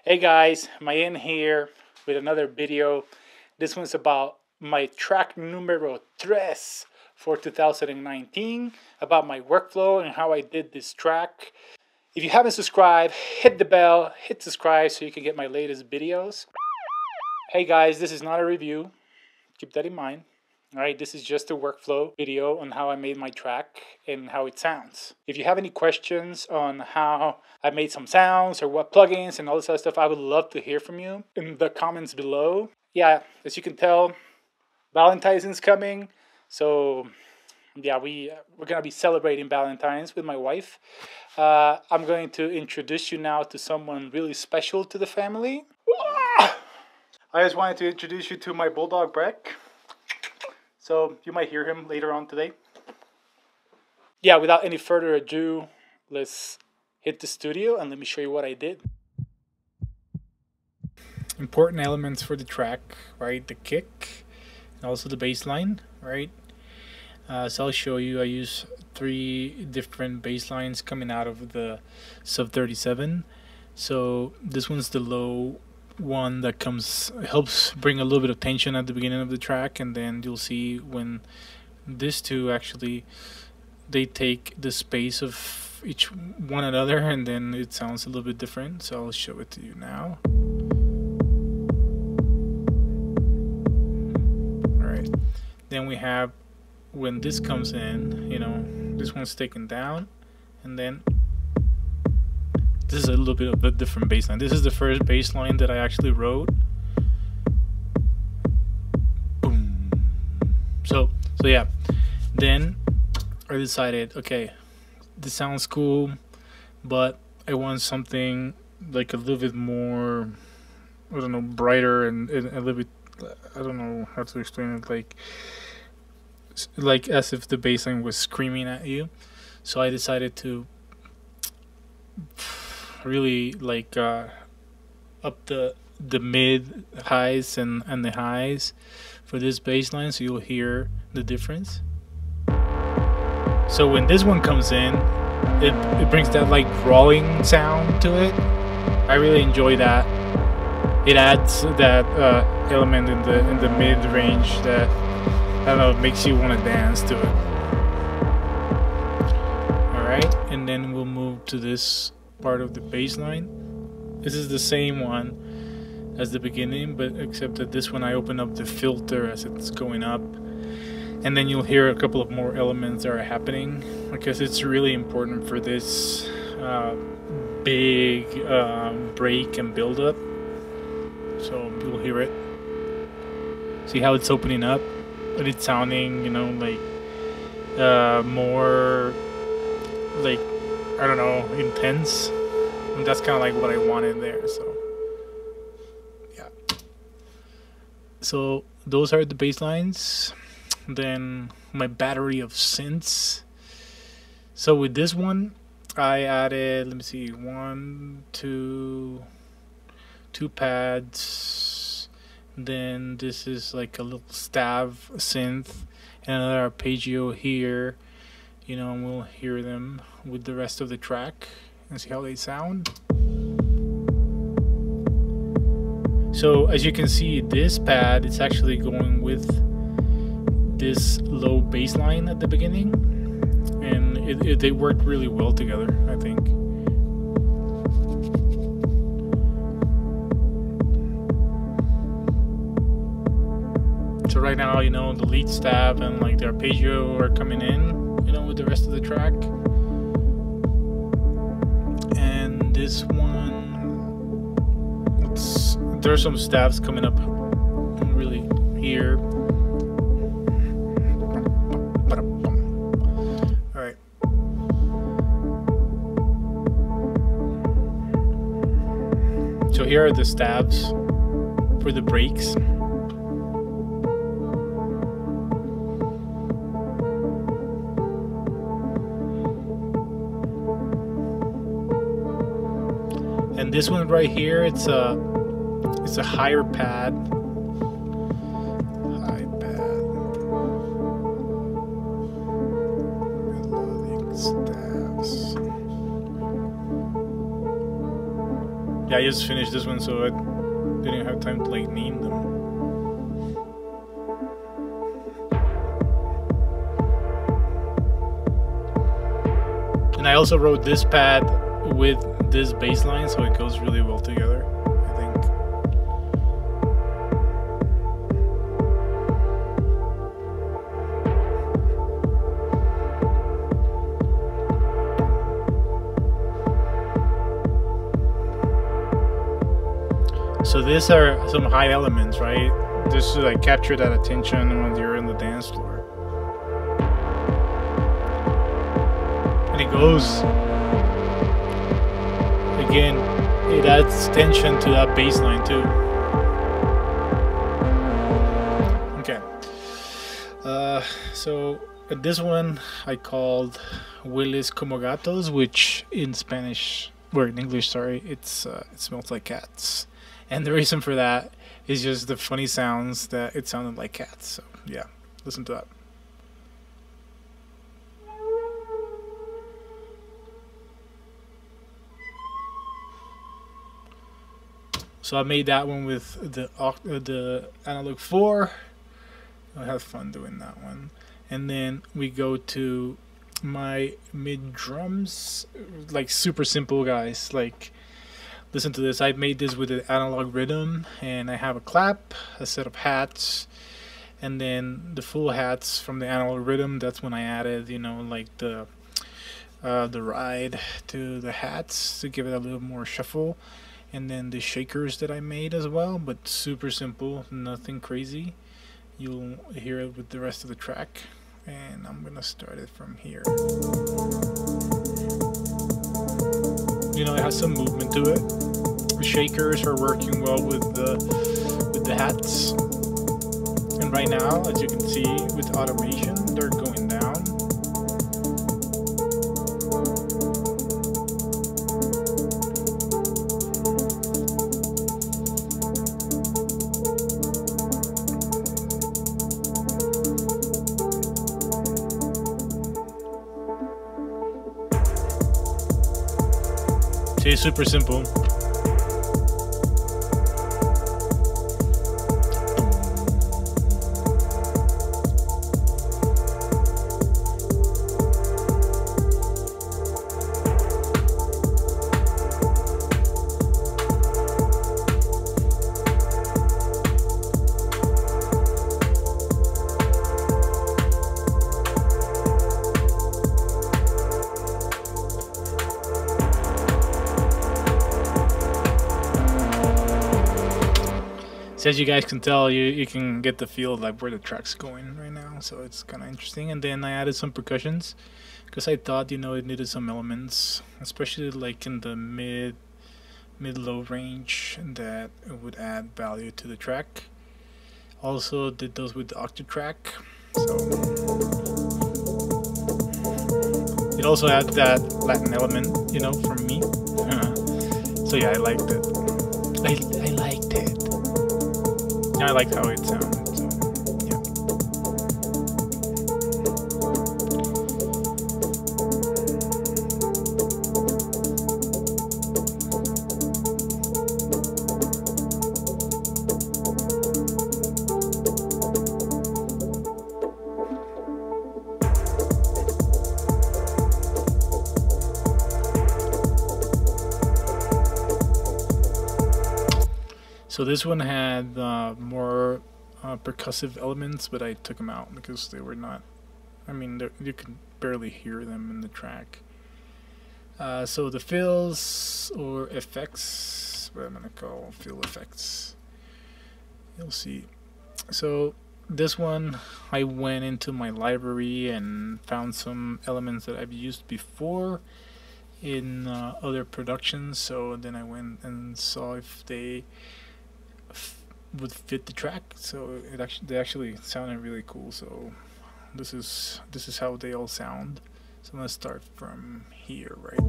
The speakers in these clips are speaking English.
Hey guys, Mayen here with another video. This one's about my track numero tres for 2019, about my workflow and how I did this track. If you haven't subscribed, hit the bell, hit subscribe so you can get my latest videos. Hey guys, this is not a review, keep that in mind. Alright, this is just a workflow video on how I made my track and how it sounds. If you have any questions on how I made some sounds or what plugins and all this other stuff, I would love to hear from you in the comments below. Yeah, as you can tell, Valentine's is coming. So yeah, we're gonna be celebrating Valentine's with my wife. I'm going to introduce you now to someone really special to the family. I just wanted to introduce you to my Bulldog Breck. So you might hear him later on today. Yeah, without any further ado, let's hit the studio and let me show you what I did. Important elements for the track, right? The kick and also the bass line, right? So I'll show you. I use 3 different bass lines coming out of the sub 37. So this one's the low one that helps bring a little bit of tension at the beginning of the track, and then you'll see when these two actually they take the space of each one another, and then it sounds a little bit different. So I'll show it to you now. Alright, then we have when this comes in, you know, this one's taken down, and then this is a little bit of a different bass line. This is the first bass line that I actually wrote. Boom. So yeah. Then I decided, okay, this sounds cool, but I want something like a little bit more, I don't know, brighter and a little bit, I don't know how to explain it, like as if the bass line was screaming at you. So I decided to really up the mid highs and the highs for this bass line, so you'll hear the difference. So when this one comes in, it brings that like drawling sound to it. I really enjoy that. It adds that element in the mid range that, I don't know, it makes you want to dance to it. Alright, and then we'll move to this part of the bass line. This is the same one as the beginning, but except that this one I open up the filter as it's going up, and then you'll hear a couple of more elements that are happening, because it's really important for this big break and build up. So you'll hear it. See how it's opening up, but it's sounding, you know, like more like, I don't know, intense. And that's kind of like what I wanted there. So yeah. So those are the bass lines. Then my battery of synths. So with this one, I added, let me see, 2 pads. Then this is like a little stav synth, and another arpeggio here. You know, and we'll hear them with the rest of the track and see how they sound. So as you can see, this pad is actually going with this low bass line at the beginning, and they worked really well together, I think. So right now, you know, the lead stav and like the arpeggio are coming in, you know, with the rest of the track. And this one, there's some staves coming up really here. Alright. So here are the stabs for the breaks. And this one right here, it's a higher pad. High pad. Melodic stabs. Yeah, I just finished this one, so I didn't have time to like name them. And I also wrote this pad with this bass line, so it goes really well together, I think. So these are some high elements, right? Just to like capture that attention when you're in the dance floor. And it goes, again, it adds tension to that bass line too. Okay. So this one I called Hueles como gatos, which in Spanish, or in English, sorry, it smells like cats. And the reason for that is just the funny sounds that it sounded like cats. So yeah, listen to that. So I made that one with the analog 4. I had fun doing that one. And then we go to my mid drums, like super simple, guys. Like, listen to this. I made this with an analog rhythm, and I have a clap, a set of hats, and then the full hats from the analog rhythm. That's when I added, you know, like the ride to the hats to give it a little more shuffle, and then the shakers that I made as well, but super simple, nothing crazy. You'll hear it with the rest of the track, and I'm gonna start it from here. You know, it has some movement to it. The shakers are working well with the hats, and right now, as you can see with automation, they're going down. See, it's super simple. So as you guys can tell, you can get the feel of like where the track's going right now, so it's kind of interesting. And then I added some percussions because I thought, you know, it needed some elements, especially like in the mid-low range, that it would add value to the track. Also did those with the Octatrack, so it also had that Latin element, you know, from me. So yeah, I liked it. I liked it. I liked how it sounded, so yeah. So this one had more percussive elements, but I took them out because they were not, I mean, you can barely hear them in the track. So the fills, or effects, what I'm going to call fill effects, you'll see. So this one, I went into my library and found some elements that I've used before in other productions, so then I went and saw if they would fit the track. So they actually sounded really cool. So this is how they all sound. So let's start from here, right?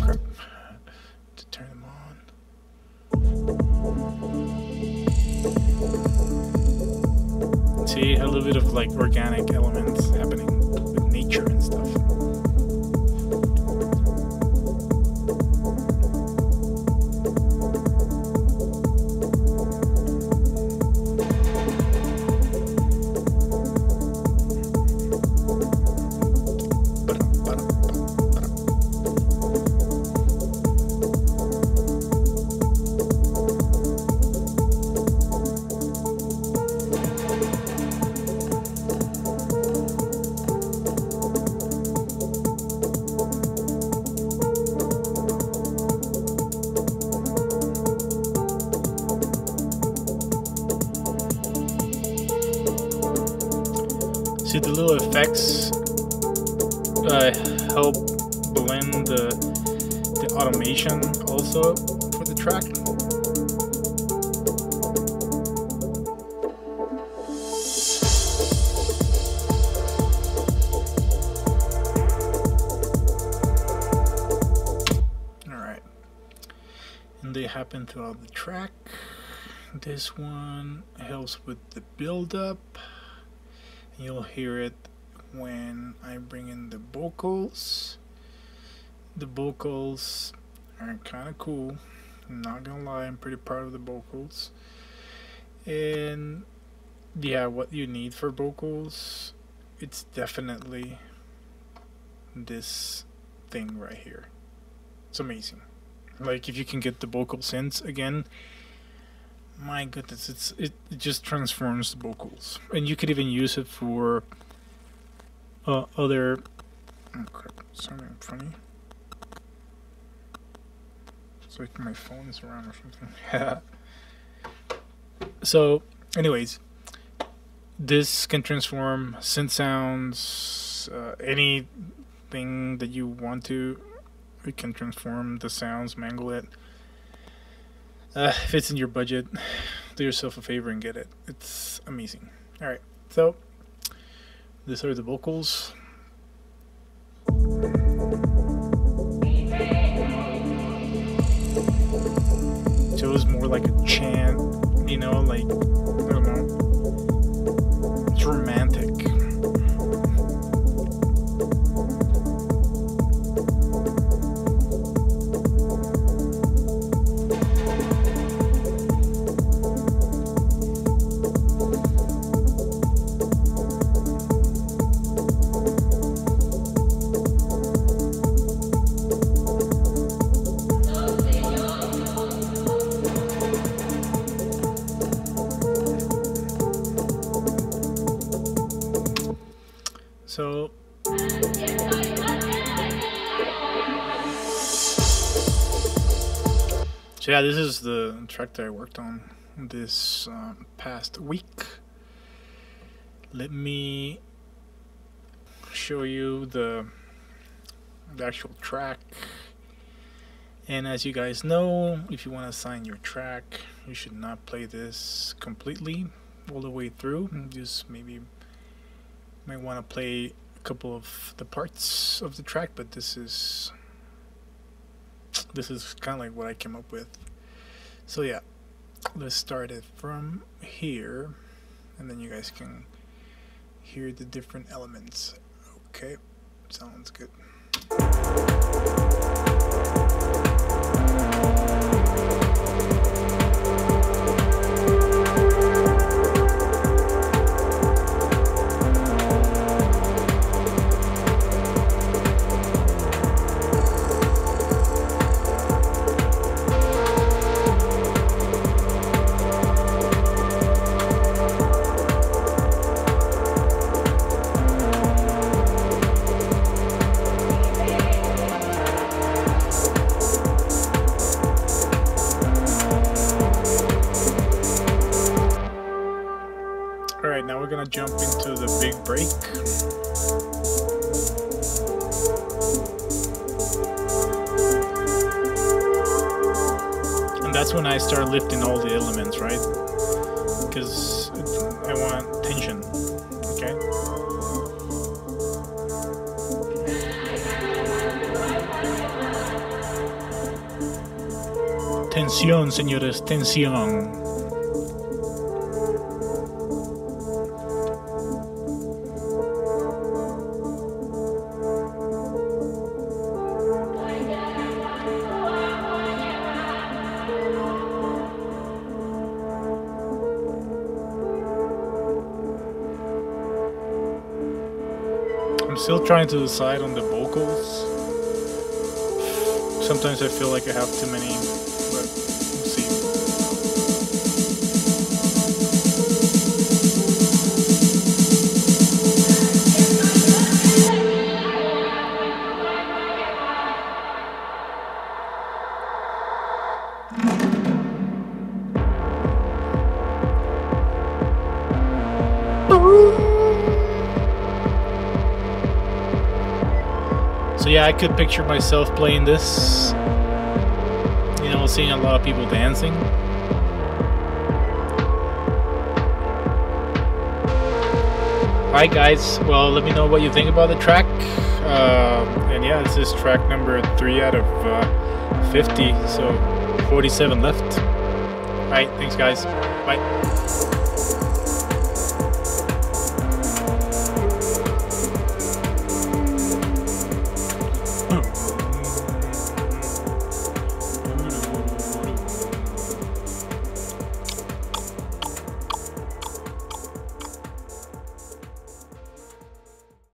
Okay. To turn them on. See, a little bit of like organic elements happening with nature and stuff. See, the little effects help blend the automation also for the track. Alright. And they happen throughout the track. This one helps with the build-up. You'll hear it when I bring in the vocals. The vocals are kind of cool. I'm not gonna lie, I'm pretty proud of the vocals. And yeah, what you need for vocals, it's definitely this thing right here. It's amazing. Like, if you can get the vocal synths again, my goodness, it just transforms the vocals. And you could even use it for other... Oh crap, something funny. It's like my phone is around or something. So, anyways, this can transform synth sounds, anything that you want to. It can transform the sounds, mangle it. If it's in your budget, do yourself a favor and get it. It's amazing. Alright, so these are the vocals. So it was more like a chant, you know, like, I don't know. It's romantic. So yeah, this is the track that I worked on this past week. Let me show you the actual track. And as you guys know, if you want to assign your track, you should not play this completely all the way through. Just maybe might want to play a couple of the parts of the track, but this is kind of like what I came up with. So yeah, let's start it from here, and then you guys can hear the different elements. Okay, sounds good. Alright, now we're gonna jump into the big break. And that's when I start lifting all the elements, right? Because I want tension, okay? Tensión, señores, tensión. I'm still trying to decide on the vocals. Sometimes I feel like I have too many, but we'll see. yeah, I could picture myself playing this. You know, seeing a lot of people dancing. Alright guys, well, let me know what you think about the track. And yeah, this is track number 3 out of 50, so 47 left. Alright, thanks guys. Bye.